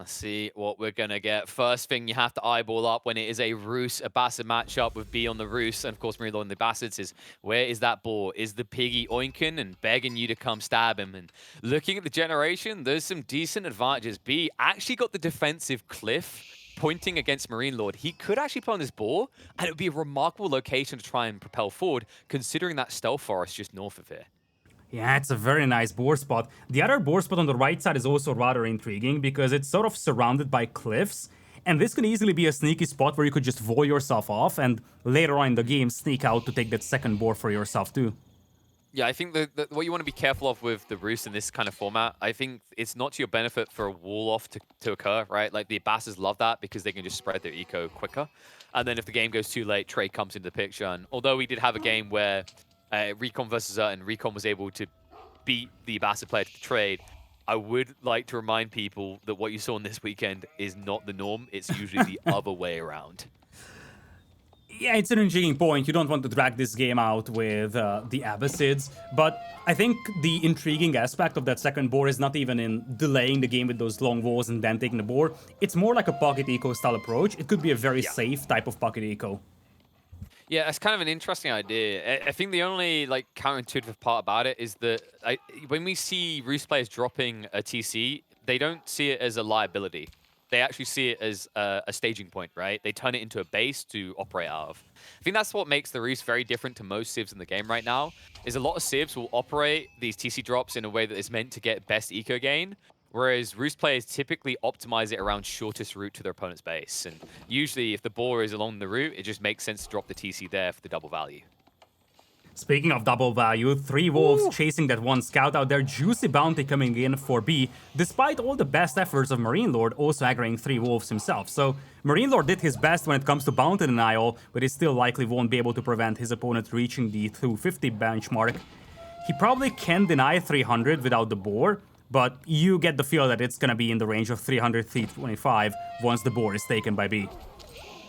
Let's see what we're going to get. First thing you have to eyeball up when it is a Roos, a Bassett matchup with B on the Roos, and of course MarineLorD and the Bassets is, where is that ball? Is the Piggy oinking and begging you to come stab him? And looking at the generation, there's some decent advantages. B actually got the defensive cliff pointing against MarineLorD. He could actually play on this ball, and it would be a remarkable location to try and propel forward, considering that stealth forest just north of here. Yeah, it's a very nice board spot. The other board spot on the right side is also rather intriguing because it's sort of surrounded by cliffs. And this could easily be a sneaky spot where you could just voll yourself off and later on in the game sneak out to take that second board for yourself too. Yeah, I think what you want to be careful of with the Roost in this kind of format, I think it's not to your benefit for a wall off to occur, right? Like the Basses love that because they can just spread their eco quicker. And then if the game goes too late, trade comes into the picture. And although we did have a game where Recon versus and Recon was able to beat the Bassett player to the trade, I would like to remind people that what you saw on this weekend is not the norm. It's usually the other way around. Yeah, it's an intriguing point. You don't want to drag this game out with the Abbasids, but I think the intriguing aspect of that second board is not even in delaying the game with those long walls and then taking the board. It's more like a pocket eco style approach. It could be a very safe type of pocket eco. Yeah, it's kind of an interesting idea. I think the only like counterintuitive part about it is that when we see Roost players dropping a TC, they don't see it as a liability. They actually see it as a staging point, right? They turn it into a base to operate out of. I think that's what makes the Roost very different to most civs in the game right now, is a lot of civs will operate these TC drops in a way that is meant to get best eco gain, whereas Roost players typically optimize it around shortest route to their opponent's base. And usually if the boar is along the route, it just makes sense to drop the TC there for the double value. Speaking of double value, 3 wolves chasing that one scout out there, juicy bounty coming in for B, despite all the best efforts of MarineLorD also aggroing 3 wolves himself. So MarineLorD did his best when it comes to bounty denial, but he still likely won't be able to prevent his opponent reaching the 250 benchmark. He probably can deny 300 without the boar, but you get the feel that it's gonna be in the range of 300, 325 once the boar is taken by B.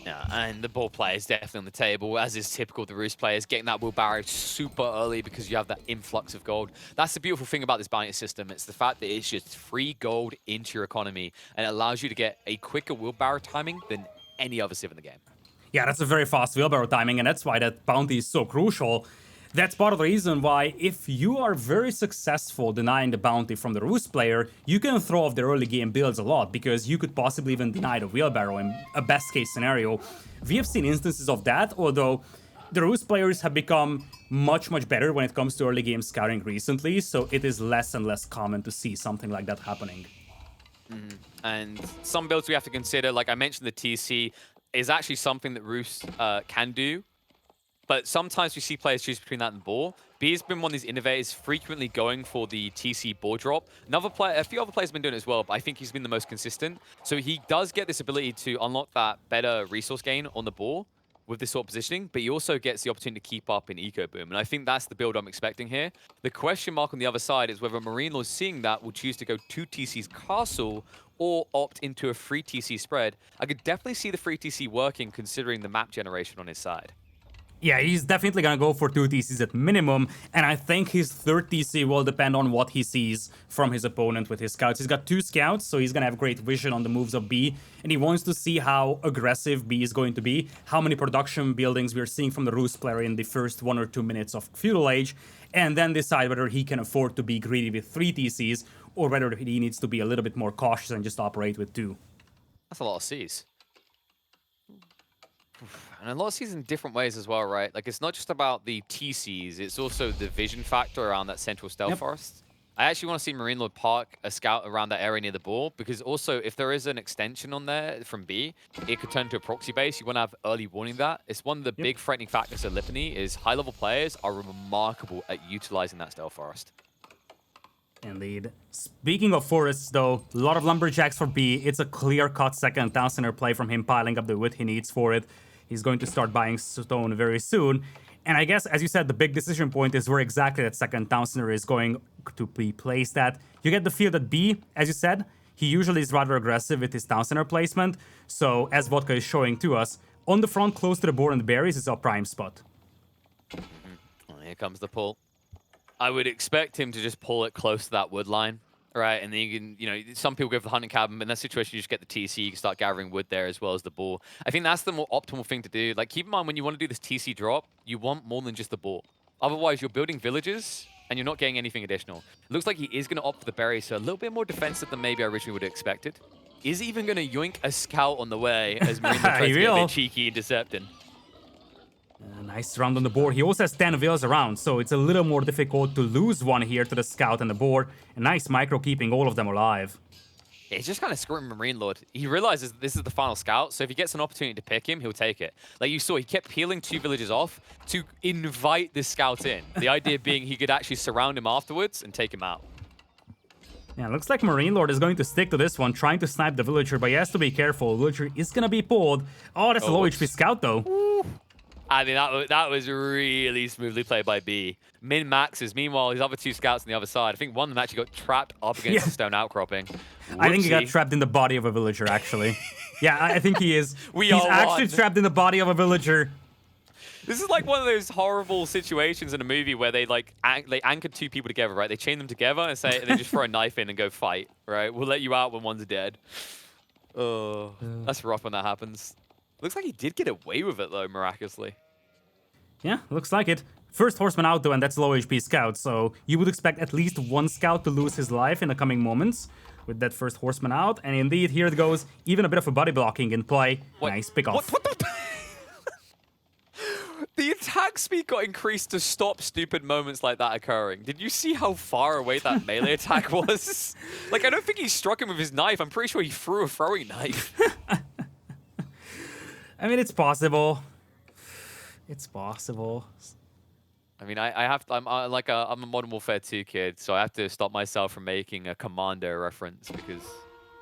Yeah, and the ball play is definitely on the table, as is typical of the Roost players, getting that wheelbarrow super early because you have that influx of gold. That's the beautiful thing about this bounty system. It's the fact that it's just free gold into your economy, and it allows you to get a quicker wheelbarrow timing than any other civ in the game. Yeah, that's a very fast wheelbarrow timing, and that's why that bounty is so crucial. That's part of the reason why, if you are very successful denying the bounty from the Roost player, you can throw off the early game builds a lot, because you could possibly even deny the wheelbarrow in a best case scenario. We have seen instances of that, although the Roost players have become much better when it comes to early game scouting recently, so it is less and less common to see something like that happening. And some builds we have to consider, like I mentioned, the TC is actually something that Roost can do. But sometimes we see players choose between that and ball. B has been one of these innovators frequently going for the TC board drop. A few other players have been doing it as well, but I think he's been the most consistent. So he does get this ability to unlock that better resource gain on the ball with this sort of positioning, but he also gets the opportunity to keep up in eco boom. And I think that's the build I'm expecting here. The question mark on the other side is whether MarineLorD, seeing that, will choose to go 2 TC's castle or opt into a free TC spread. I could definitely see the free TC working considering the map generation on his side. Yeah, he's definitely gonna go for 2 TCs at minimum, and I think his third TC will depend on what he sees from his opponent with his scouts. He's got 2 scouts, so he's gonna have great vision on the moves of B, and he wants to see how aggressive B is going to be, how many production buildings we're seeing from the Roost player in the first 1 or 2 minutes of Feudal Age, and then decide whether he can afford to be greedy with 3 TCs, or whether he needs to be a little bit more cautious and just operate with 2. That's a lot of Cs. And a lot of Cs in different ways as well, right? Like, it's not just about the TCs, it's also the vision factor around that central stealth forest. I actually want to see MarineLorD park a scout around that area near the ball, because also, if there is an extension on there from B, it could turn into a proxy base. You want to have early warning that. It's one of the big threatening factors of Lipany, is high-level players are remarkable at utilizing that stealth forest. Indeed. Speaking of forests, though, a lot of lumberjacks for B. It's a clear-cut second town center play from him, piling up the wood he needs for it. He's going to start buying stone very soon. And I guess, as you said, the big decision point is where exactly that second town center is going to be placed at. You get the feel that B, as you said, he usually is rather aggressive with his town center placement. So, as Vodka is showing to us, on the front, close to the board and the berries, is a prime spot. Well, here comes the pull. I would expect him to just pull it close to that wood line right? And then you can, some people go for the hunting cabin, but in that situation, you just get the TC. You can start gathering wood there as well as the boar. I think that's the more optimal thing to do. Like, keep in mind when you want to do this TC drop, you want more than just the boar. Otherwise, you're building villages and you're not getting anything additional. It looks like he is going to opt for the berry, so a little bit more defensive than maybe I originally would have expected. Is he even going to yoink a scout on the way as MarineLorD tries to get a bit cheeky and decepting? Nice round on the board. He also has 10 villas around, so it's a little more difficult to lose one here to the scout and the board. A nice micro keeping all of them alive. Yeah, he's just kind of screwing MarineLorD. He realizes this is the final scout, so if he gets an opportunity to pick him, he'll take it. Like you saw, he kept peeling 2 villages off to invite this scout in. The idea being he could actually surround him afterwards and take him out. Yeah, looks like MarineLorD is going to stick to this one, trying to snipe the villager, but he has to be careful. The villager is going to be pulled. Oh, that's a low HP scout, though. Ooh. I mean, that was really smoothly played by B. Min maxes. Meanwhile, his other 2 scouts on the other side. I think one of them actually got trapped up against the stone outcropping. Whoopsie. I think he got trapped in the body of a villager, actually. Yeah, I think he is. He's actually trapped in the body of a villager. This is like one of those horrible situations in a movie where they they anchor 2 people together, right? They chain them together and say, and they just throw a knife in and go fight, right? We'll let you out when one's dead. Oh, that's rough when that happens. Looks like he did get away with it, though, miraculously. Yeah, looks like it. First horseman out, though, and that's low HP scout, so you would expect at least 1 scout to lose his life in the coming moments with that first horseman out. And indeed, here it goes. Even a bit of a body blocking in play. What? Nice pick off. What the... The attack speed got increased to stop stupid moments like that occurring. Did you see how far away that melee attack was? Like, I don't think he struck him with his knife. I'm pretty sure he threw a throwing knife. I mean, it's possible. It's possible. I mean, I'm a Modern Warfare 2 kid, so I have to stop myself from making a Commando reference because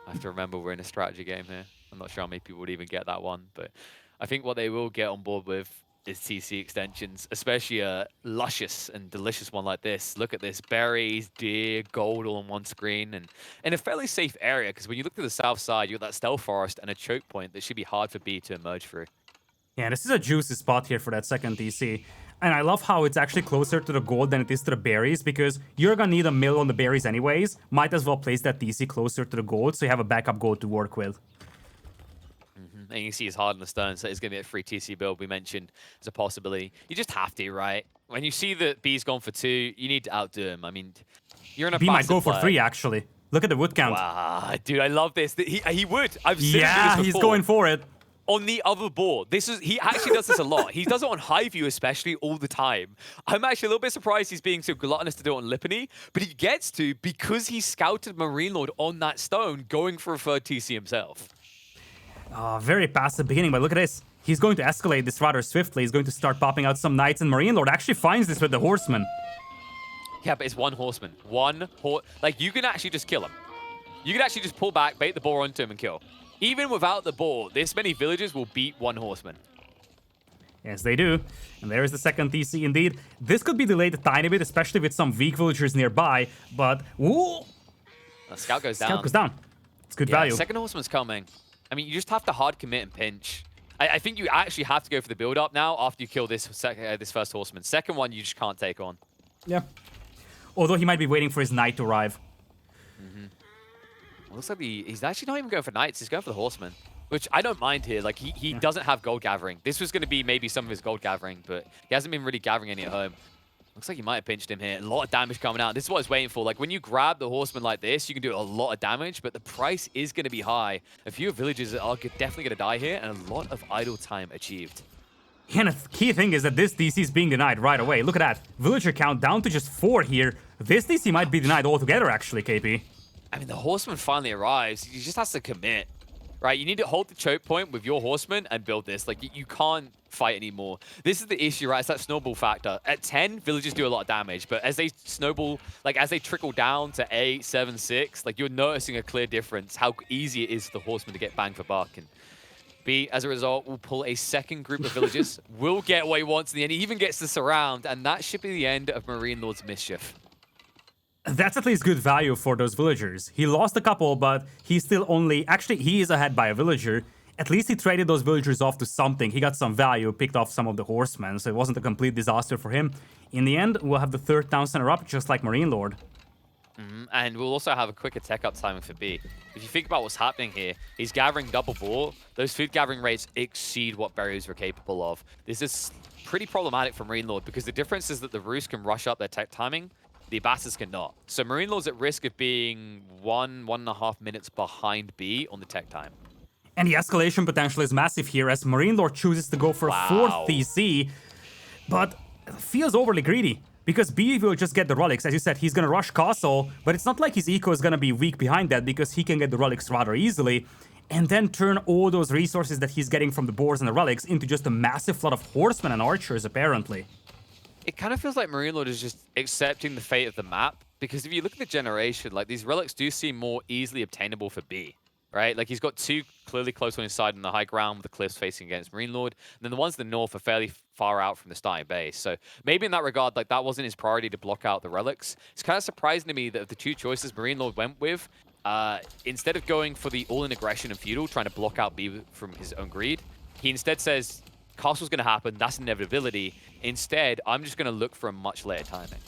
I have to remember we're in a strategy game here. I'm not sure how many people would even get that one, but I think what they will get on board with is TC extensions, especially a luscious and delicious one like this. Look at this, berries, deer, gold all on one screen, and in a fairly safe area, because when you look to the south side, you got that stealth forest and a choke point that should be hard for B to emerge through. Yeah, this is a juicy spot here for that second TC. And I love how it's actually closer to the gold than it is to the berries, because you're gonna need a mill on the berries anyways. Might as well place that TC closer to the gold so you have a backup gold to work with. And you can see he's hard on the stone, so it's going to be a free TC build we mentioned as a possibility. You just have to, right? When you see that B's gone for 2, you need to outdo him. I mean, you're in a B might go for 3, actually. Look at the wood count. Wow, dude, I love this. He would. I've seen him do this before. He's going for it. On the other board. He actually does this a lot. He does it on high view, especially, all the time. I'm actually a little bit surprised he's being so gluttonous to do it on Lipany, but he gets to because he scouted MarineLorD on that stone, going for a 3rd TC himself. Very passive beginning, but look at this. He's going to escalate this rather swiftly. He's going to start popping out some knights, and MarineLorD actually finds this with the horseman. Yeah, but it's 1 horseman. Like, you can actually just kill him. You can actually just pull back, bait the boar onto him, and kill. Even without the boar, this many villages will beat 1 horseman. Yes, they do. And there's the second TC indeed. This could be delayed a tiny bit, especially with some weak villagers nearby, but... Ooh! The scout goes down. Scout goes down. It's good value. Second horseman's coming. I mean, you just have to hard commit and pinch. I think you actually have to go for the build-up now after you kill this first horseman. Second one, you just can't take on. Yeah. Although he might be waiting for his knight to arrive. Well, looks like he's actually not even going for knights. He's going for the horseman, which I don't mind here. Like, he doesn't have gold gathering. This was going to be maybe some of his gold gathering, but he hasn't been really gathering any at home. Looks like he might have pinched him here. A lot of damage coming out. This is what I was waiting for. Like, when you grab the horseman like this, you can do a lot of damage, but the price is going to be high. A few villagers are definitely going to die here, and a lot of idle time achieved. Yeah, and the key thing is that this DC is being denied right away. Look at that. Villager count down to just 4 here. This DC might be denied altogether, actually, KP. I mean, the horseman finally arrives. He just has to commit, right? You need to hold the choke point with your horseman and build this. Like, you can't fight anymore. This is the issue, right? It's that snowball factor. At 10, villagers do a lot of damage, but as they snowball, like as they trickle down to 8, 7, 6, like you're noticing a clear difference, how easy it is for the horseman to get bang for buck. And B, as a result, will pull a second group of villagers, will get what he wants in the end. He even gets the surround, and that should be the end of MarineLorD's mischief. That's at least good value for those villagers. He lost a couple, but he's still only... Actually, he is ahead by a villager. At least he traded those villagers off to something. He got some value, picked off some of the horsemen, so it wasn't a complete disaster for him. In the end, we'll have the 3rd town center up, just like MarineLorD. And we'll also have a quicker tech up timing for B. If you think about what's happening here, he's gathering double ball. Those food gathering rates exceed what berries are capable of. This is pretty problematic for MarineLorD because the difference is that the Roost can rush up their tech timing, the Abbasis cannot. So MarineLorD's at risk of being 1.5 minutes behind B on the tech time. And the escalation potential is massive here as MarineLorD chooses to go for a 4th TC, but feels overly greedy. Because B will just get the relics. As you said, he's gonna rush castle, but it's not like his eco is gonna be weak behind that because he can get the relics rather easily and then turn all those resources that he's getting from the boars and the relics into just a massive flood of horsemen and archers, apparently. It kind of feels like MarineLorD is just accepting the fate of the map because if you look at the generation, like these relics do seem more easily obtainable for B. Right? Like, he's got 2 clearly close on his side on the high ground with the cliffs facing against MarineLorD. And then the ones in the north are fairly far out from the starting base. So maybe in that regard, like, that wasn't his priority to block out the relics. It's kind of surprising to me that of the 2 choices MarineLorD went with, instead of going for the all-in aggression and Feudal, trying to block out B from his own greed, he instead says, castle's going to happen, that's an inevitability. Instead, I'm just going to look for a much later timing.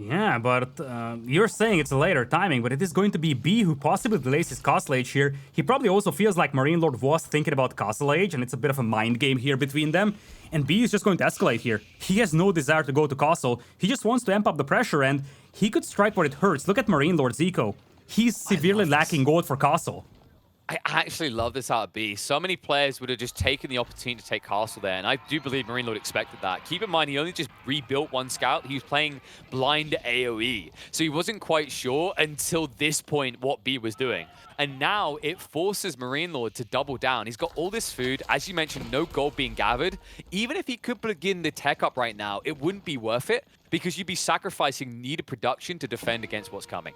Yeah, but you're saying it's a later timing, but it is going to be B who possibly delays his castle age here. He probably also feels like MarineLorD was thinking about castle age, and it's a bit of a mind game here between them. And B is just going to escalate here. He has no desire to go to castle. He just wants to amp up the pressure, and he could strike where it hurts. Look at MarineLorD's eco. He's severely lacking gold for castle. I actually love this out of B. So many players would have just taken the opportunity to take castle there, and I do believe MarineLorD expected that. Keep in mind, he only just rebuilt 1 scout. He was playing blind AoE, so he wasn't quite sure until this point what B was doing. And now it forces MarineLorD to double down. He's got all this food. As you mentioned, no gold being gathered. Even if he could begin the tech up right now, it wouldn't be worth it because you'd be sacrificing needed production to defend against what's coming.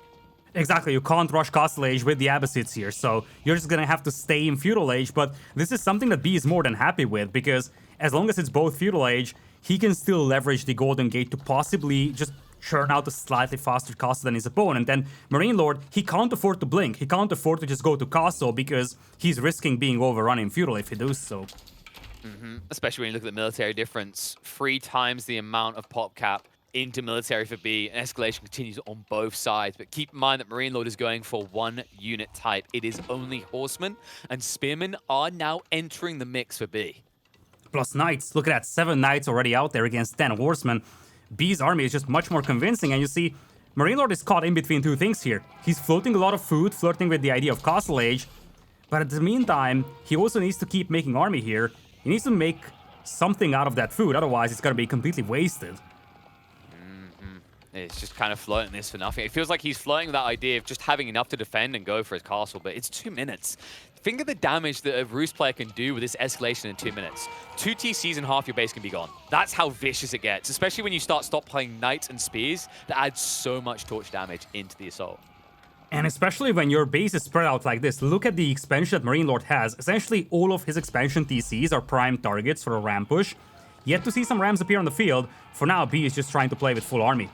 Exactly, you can't rush Castle Age with the Abbasids here, so you're just gonna have to stay in Feudal Age, but this is something that B is more than happy with, because as long as it's both Feudal Age, he can still leverage the Golden Gate to possibly just churn out a slightly faster castle than his opponent. And MarineLorD, he can't afford to blink, he can't afford to just go to castle, because he's risking being overrun in Feudal if he does so. Especially when you look at the military difference, 3 times the amount of pop cap into military for B, and escalation continues on both sides. But keep in mind that MarineLorD is going for 1 unit type. It is only horsemen, and spearmen are now entering the mix for B. Plus knights, look at that, 7 knights already out there against 10 horsemen. B's army is just much more convincing, and you see, MarineLorD is caught in between 2 things here. He's floating a lot of food, flirting with the idea of Castle Age, but at the meantime, he also needs to keep making army here. He needs to make something out of that food, otherwise it's gonna be completely wasted. It's just kind of floating this for nothing. It feels like he's floating with that idea of just having enough to defend and go for his castle, but it's 2 minutes. Think of the damage that a Roost player can do with this escalation in 2 minutes. 2 TCs and half your base can be gone. That's how vicious it gets, especially when you start playing knights and spears that add so much torch damage into the assault. And especially when your base is spread out like this, look at the expansion that MarineLorD has. Essentially, all of his expansion TCs are prime targets for a ram push. Yet to see some rams appear on the field. For now, B is just trying to play with full army.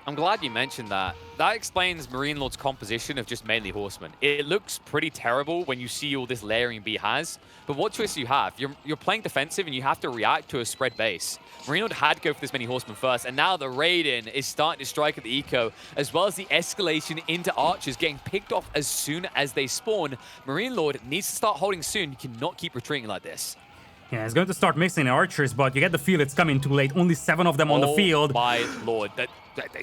I'm glad you mentioned that. That explains MarineLorD's composition of just mainly horsemen. It looks pretty terrible when you see all this layering B has, but what choice do you have? You're playing defensive and you have to react to a spread base. MarineLorD had to go for this many horsemen first, and now the Raiden is starting to strike at the eco, as well as the escalation into archers getting picked off as soon as they spawn. MarineLorD needs to start holding soon. You cannot keep retreating like this. Yeah, he's going to start mixing the archers, but you get the feel it's coming too late. Only 7 of them on the field. Oh my lord.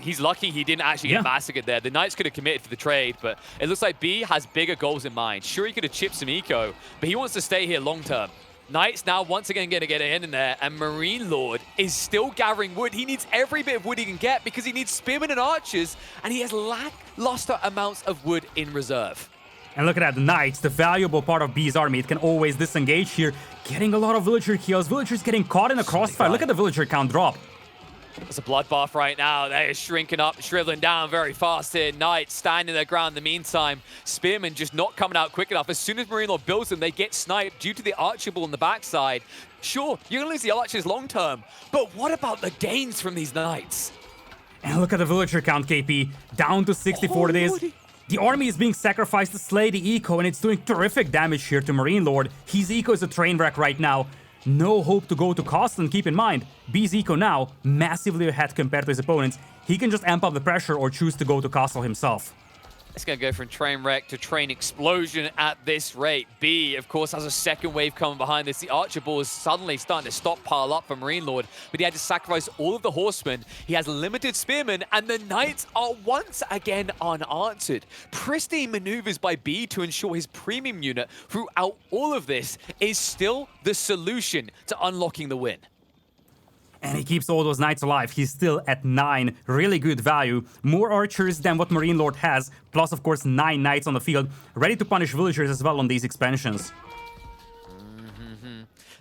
He's lucky he didn't actually get massacred there. The Knights could have committed for the trade, but it looks like B has bigger goals in mind. Sure, he could have chipped some eco, but he wants to stay here long term. Knights now once again going to get in there, and MarineLorD is still gathering wood. He needs every bit of wood he can get because he needs spearmen and archers, and he has lackluster amounts of wood in reserve. And look at that, the Knights, the valuable part of B's army. It can always disengage here, getting a lot of villager kills. Villagers getting caught in a crossfire. Look at the villager count drop. It's a bloodbath right now. They are shrinking up, shriveling down very fast here. Knights standing their ground in the meantime. Spearmen just not coming out quick enough. As soon as MarineLorD builds them, they get sniped due to the archer ball on the backside. Sure, you're going to lose the archers long term, but what about the gains from these Knights? And look at the villager count, KP. Down to 64 it is. The army is being sacrificed to slay the eco, and it's doing terrific damage here to MarineLorD. His eco is a train wreck right now. no hope to go to castle, and keep in mind, B's eco now massively ahead compared to his opponents. He can just amp up the pressure or choose to go to castle himself. It's going to go from train wreck to train explosion at this rate. B, of course, has a second wave coming behind this. The Archer Ball is suddenly starting to stockpile up for MarineLorD, but he had to sacrifice all of the horsemen. He has limited spearmen, and the knights are once again unanswered. Pristine maneuvers by B to ensure his premium unit throughout all of this is still the solution to unlocking the win. And he keeps all those knights alive. He's still at 9. Really good value. More archers than what MarineLorD has. Plus, of course, 9 knights on the field. Ready to punish villagers as well on these expansions.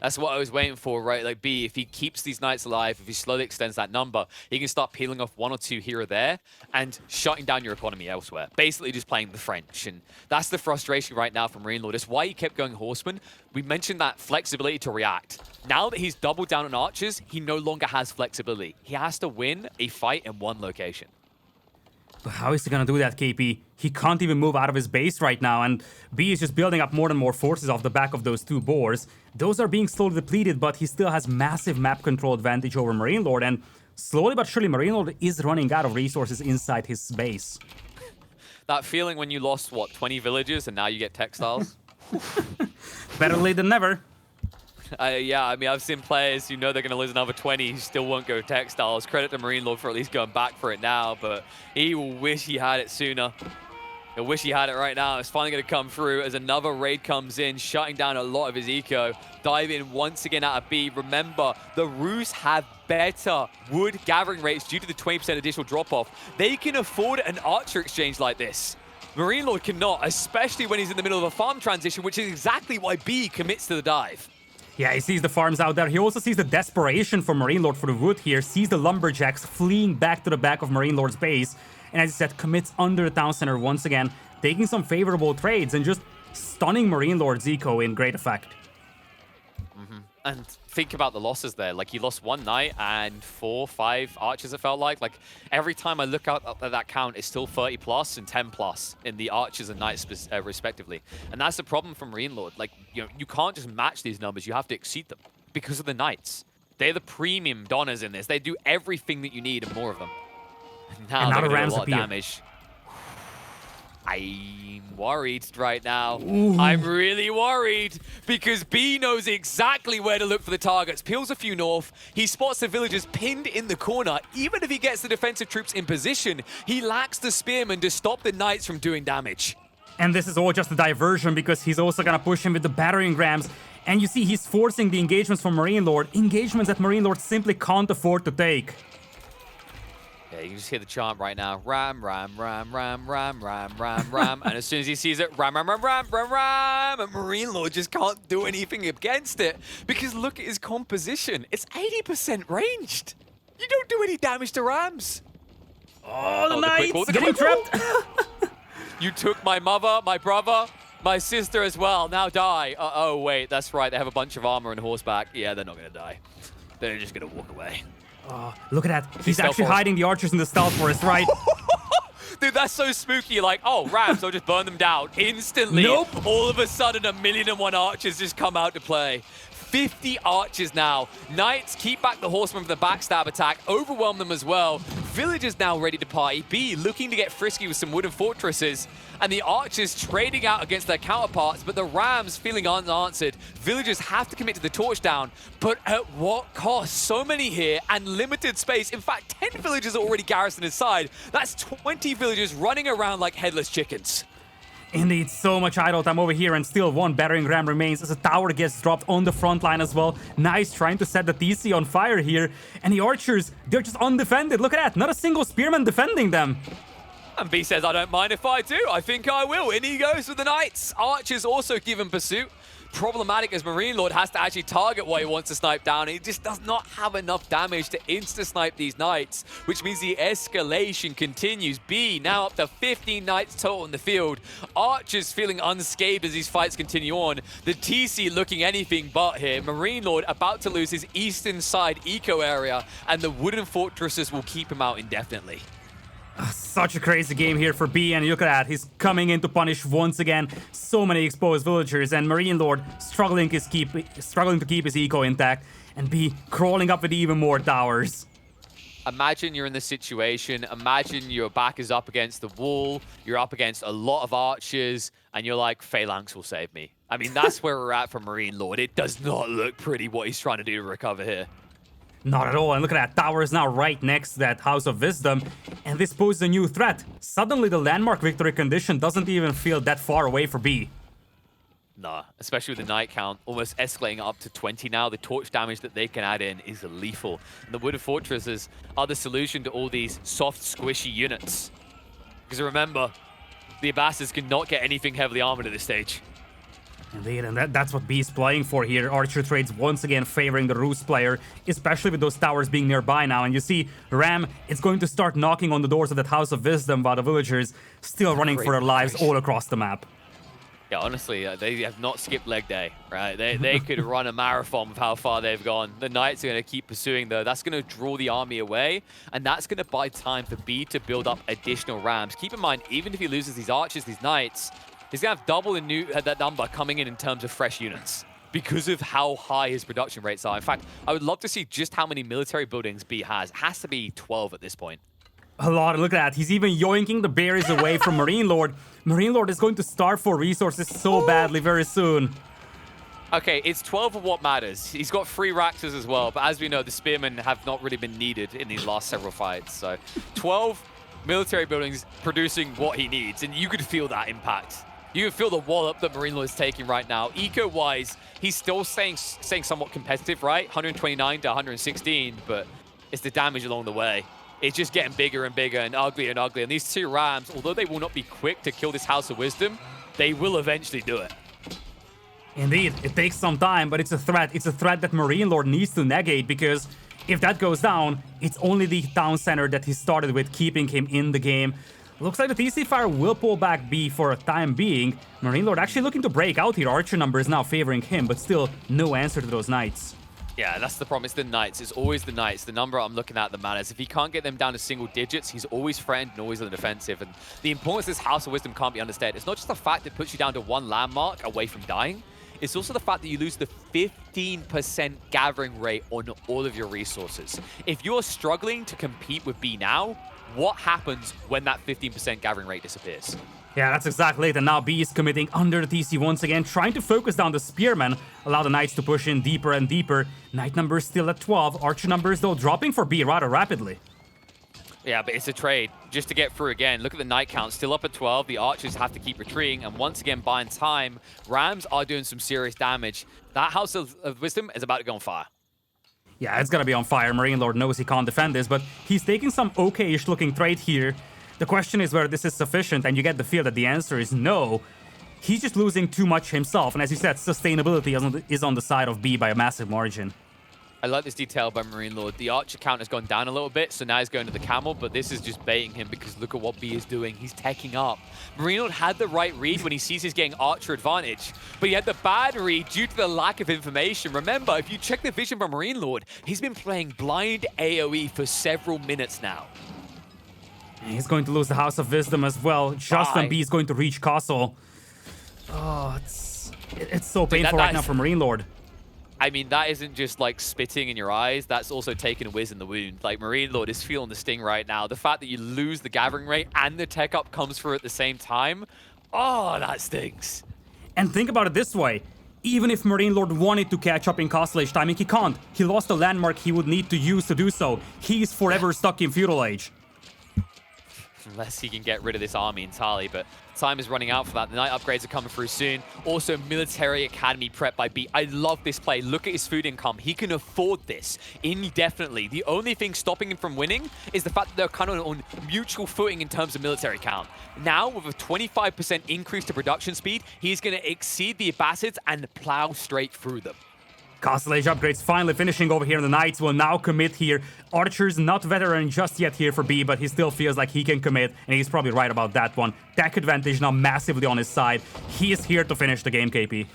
That's what I was waiting for, right? Like B, if he keeps these knights alive, if he slowly extends that number, he can start peeling off 1 or 2 here or there and shutting down your economy elsewhere. Basically just playing the French. And that's the frustration right now from MarineLorD. That's why he kept going horsemen. We mentioned that flexibility to react. Now that he's doubled down on archers, he no longer has flexibility. He has to win a fight in one location. But how is he gonna do that, KP? He can't even move out of his base right now, and B is just building up more and more forces off the back of those 2 boars. Those are being slowly depleted, but he still has massive map control advantage over MarineLorD, and slowly but surely MarineLorD is running out of resources inside his base. That feeling when you lost, what, 20 villages and now you get textiles? Better late than never. Yeah, I mean, I've seen players who know they're going to lose another 20 who still won't go textiles. Credit to MarineLorD for at least going back for it now, but he will wish he had it sooner. He'll wish he had it right now. It's finally going to come through as another raid comes in, shutting down a lot of his eco. Dive in once again out of B. Remember, the Rus have better wood gathering rates due to the 20% additional drop-off. They can afford an archer exchange like this. MarineLorD cannot, especially when he's in the middle of a farm transition, which is exactly why B commits to the dive. Yeah, he sees the farms out there. He also sees the desperation for MarineLorD for the wood here, sees the lumberjacks fleeing back to the back of MarineLorD's base, and as I said, commits under the town center once again, taking some favorable trades and just stunning MarineLorD's eco in great effect. And think about the losses there. Like, he lost 1 knight and 4, 5 archers, it felt like. Like, every time I look out at that count, it's still 30 plus and 10 plus in the archers and knights respectively. And that's the problem from MarineLorD. Like, you know, you can't just match these numbers. You have to exceed them because of the knights. They're the premium donners in this. They do everything that you need and more of them. Now they're going to do a lot of damage. I'm worried right now. Ooh. I'm really worried because B knows exactly where to look for the targets. Peels a few north. He spots the villagers pinned in the corner. Even if he gets the defensive troops in position, he lacks the spearmen to stop the knights from doing damage. And this is all just a diversion because he's also gonna push him with the battering rams. And you see, he's forcing the engagements from MarineLorD, engagements that MarineLorD simply can't afford to take. Yeah, you can just hear the chant right now. Ram, ram, ram, ram, ram, ram, ram, ram. And as soon as he sees it, ram, ram, ram, ram, ram, ram. And MarineLorD just can't do anything against it because look at his composition. It's 80% ranged. You don't do any damage to rams. Oh, the knights getting trapped. You took my mother, my brother, my sister as well. Now die. Oh, wait, that's right. They have a bunch of armor and horseback. Yeah, they're not going to die. They're just going to walk away. Oh, look at that. He's actually hiding the archers in the stealth forest, right? Dude, that's so spooky. Like, oh, rams, I'll just burn them down. Instantly, nope. All of a sudden, 1,000,001 archers just come out to play. 50 archers now. Knights keep back the horsemen from the backstab attack, overwhelm them as well. Villagers now ready to party. B looking to get frisky with some wooden fortresses. And the archers trading out against their counterparts, but the rams feeling unanswered. Villagers have to commit to the torch down, but at what cost? So many here and limited space. In fact, 10 villagers are already garrisoned inside. That's 20 villagers running around like headless chickens. Indeed, so much idle time over here, and still 1 battering ram remains as a tower gets dropped on the front line as well. Nice trying to set the TC on fire here. And the archers, they're just undefended. Look at that, not a single spearman defending them. And B says, I don't mind if I do. I think I will. In he goes with the knights. Archers also given pursuit. Problematic as MarineLorD has to actually target what he wants to snipe down. He just does not have enough damage to insta-snipe these knights, which means the escalation continues. B now up to 15 knights total in the field. Archers feeling unscathed as these fights continue on. The TC looking anything but here. MarineLorD about to lose his eastern side eco area, and the wooden fortresses will keep him out indefinitely. Such a crazy game here for B, and look at that, he's coming in to punish once again so many exposed villagers, and MarineLorD struggling to keep his eco intact, and B crawling up with even more towers. Imagine you're in this situation. Imagine your back is up against the wall. You're up against a lot of archers, and you're like, Phalanx will save me. I mean, that's where we're at for MarineLorD. It does not look pretty what he's trying to do to recover here. Not at all, and look at that, tower is now right next to that House of Wisdom, and this poses a new threat. Suddenly the landmark victory condition doesn't even feel that far away for B. Nah, especially with the Knight count almost escalating up to 20 now. The torch damage that they can add in is lethal. And the Wooded Fortresses are the solution to all these soft, squishy units. Because remember, the Abbasis cannot get anything heavily armored at this stage. Indeed, and that's what B is playing for here. Archer trades once again favoring the Roost player, especially with those towers being nearby now. And you see, Ram is going to start knocking on the doors of that House of Wisdom while the villagers still running for their lives all across the map. Yeah, honestly, they have not skipped leg day, right? They could run a marathon with how far they've gone. The Knights are going to keep pursuing, though. That's going to draw the army away, and that's going to buy time for B to build up additional Rams. Keep in mind, even if he loses these Archers, these Knights, he's going to have double that number coming in terms of fresh units because of how high his production rates are. In fact, I would love to see just how many military buildings B has. It has to be 12 at this point. A lot. Look at that. He's even yoinking the berries away from MarineLorD. MarineLorD is going to starve for resources so badly very soon. Okay, it's 12 of what matters. He's got 3 Raxes as well, but as we know, the Spearmen have not really been needed in these last several fights. So 12 military buildings producing what he needs, and you could feel that impact. You can feel the wallop that MarineLorD is taking right now. Eco-wise, he's still staying somewhat competitive, right? 129 to 116, but it's the damage along the way. It's just getting bigger and bigger and uglier and uglier. And these 2 Rams, although they will not be quick to kill this House of Wisdom, they will eventually do it. Indeed, it takes some time, but it's a threat. It's a threat that MarineLorD needs to negate, because if that goes down, it's only the town center that he started with keeping him in the game. Looks like the TC Fire will pull back B for a time being. MarineLorD actually looking to break out here. Archer number is now favoring him, but still no answer to those Knights. Yeah, that's the problem. It's the Knights. It's always the Knights. The number I'm looking at matters. If he can't get them down to single digits, he's always threatened and always on the defensive. And the importance of this House of Wisdom can't be understated. It's not just the fact it puts you down to 1 landmark away from dying. It's also the fact that you lose the 15% gathering rate on all of your resources. If you're struggling to compete with B now, what happens when that 15% gathering rate disappears? Yeah, that's exactly it, and now B is committing under the TC once again, trying to focus down the Spearmen, allow the Knights to push in deeper and deeper. Knight numbers still at 12, Archer numbers though dropping for B rather rapidly. Yeah, but it's a trade just to get through again. Look at the Knight count, still up at 12. The Archers have to keep retreating, and once again, buying time. Rams are doing some serious damage. That House of Wisdom is about to go on fire. Yeah, it's gonna be on fire. MarineLorD knows he can't defend this, but he's taking some okay-ish looking trade here. The question is whether this is sufficient, and you get the feel that the answer is no. He's just losing too much himself, and as you said, sustainability is on the side of B by a massive margin. I like this detail by MarineLorD. The Archer count has gone down a little bit, so now he's going to the Camel, but this is just baiting him because look at what B is doing. He's teching up. MarineLorD had the right read when he sees he's getting Archer advantage, but he had the bad read due to the lack of information. Remember, if you check the vision from MarineLorD, he's been playing blind AoE for several minutes now. He's going to lose the House of Wisdom as well, just when B is going to reach Castle. Oh, it's so painful right now for MarineLorD. I mean, that isn't just like spitting in your eyes, that's also taking a whiz in the wound. Like, MarineLorD is feeling the sting right now. The fact that you lose the gathering rate and the tech up comes through at the same time, oh, that stings. And think about it this way. Even if MarineLorD wanted to catch up in Castle Age timing, he can't. He lost the landmark he would need to use to do so. He's forever stuck in Feudal Age. Unless he can get rid of this army entirely, but time is running out for that. The Knight upgrades are coming through soon. Also, Military Academy prep by B. I love this play. Look at his food income. He can afford this indefinitely. The only thing stopping him from winning is the fact that they're kind of on mutual footing in terms of military count. Now, with a 25% increase to production speed, he's going to exceed the Abbasids and plow straight through them. Castle Age upgrades finally finishing over here, and the Knights will now commit here. Archer's not veteran just yet here for B, but he still feels like he can commit, and he's probably right about that one. Tech advantage now massively on his side. He is here to finish the game, KP.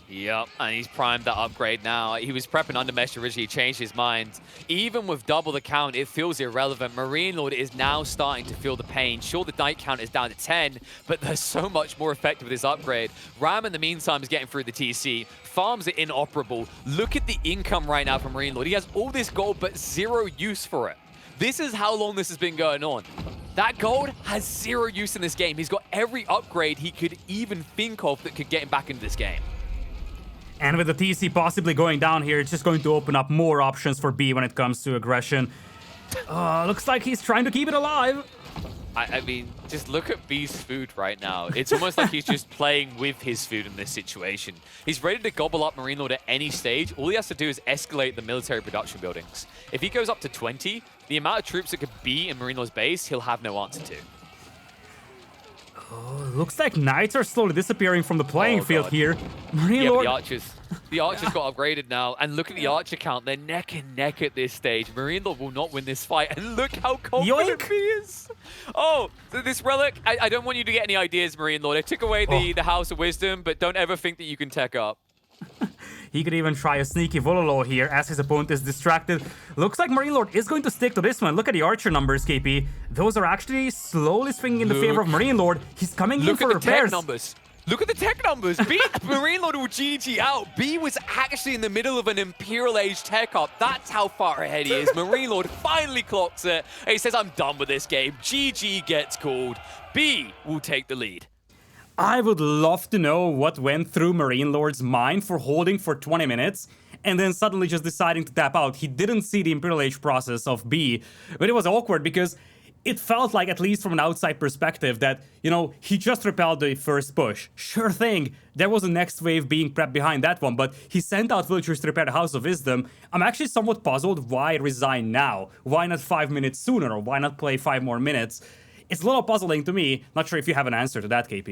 Yep, and he's primed that upgrade now. He was prepping Undermesh originally, changed his mind. Even with double the count, it feels irrelevant. MarineLorD is now starting to feel the pain. Sure, the knight count is down to 10, but they're so much more effective with this upgrade. Ram, in the meantime, is getting through the TC. Farms are inoperable. Look at the income right now from MarineLorD. He has all this gold, but zero use for it. This is how long this has been going on. That gold has zero use in this game. He's got every upgrade he could even think of that could get him back into this game. And with the TC possibly going down here, it's just going to open up more options for B when it comes to aggression. Looks like he's trying to keep it alive. I mean, just look at B's food right now. It's almost like he's just playing with his food in this situation. He's ready to gobble up MarineLorD at any stage. All he has to do is escalate the military production buildings. If he goes up to 20, the amount of troops that could be in MarineLorD's base, he'll have no answer to. Oh, looks like knights are slowly disappearing from the playing field God. here. Yeah, MarineLorD. but the archers. The archers got upgraded now, and look at the archer count. They're neck and neck at this stage. MarineLorD will not win this fight, and look how confident Yoink. he is. Oh, so this relic, I don't want you to get any ideas, MarineLorD. I took away the House of Wisdom, but don't ever think that you can tech up. He could even try a sneaky Wololo here as his opponent is distracted. Looks like MarineLorD is going to stick to this one. Look at the archer numbers, KP. Those are actually slowly swinging in the favor of MarineLorD. He's coming in for repairs. Look at the tech numbers. Look at the tech numbers. B, MarineLorD will GG out. B was actually in the middle of an Imperial Age tech up. That's how far ahead he is. MarineLorD finally clocks it. And he says, I'm done with this game. GG gets called. B will take the lead. I would love to know what went through MarineLorD's mind for holding for 20 minutes and then suddenly just deciding to tap out. He didn't see the Imperial Age process of B, but it was awkward because it felt like, at least from an outside perspective, that, you know, he just repelled the first push. Sure thing, there was a next wave being prepped behind that one, but he sent out villagers to repair the House of Wisdom. I'm actually somewhat puzzled why resign now. Why not 5 minutes sooner, or why not play 5 more minutes? It's a little puzzling to me. Not sure if you have an answer to that, KP.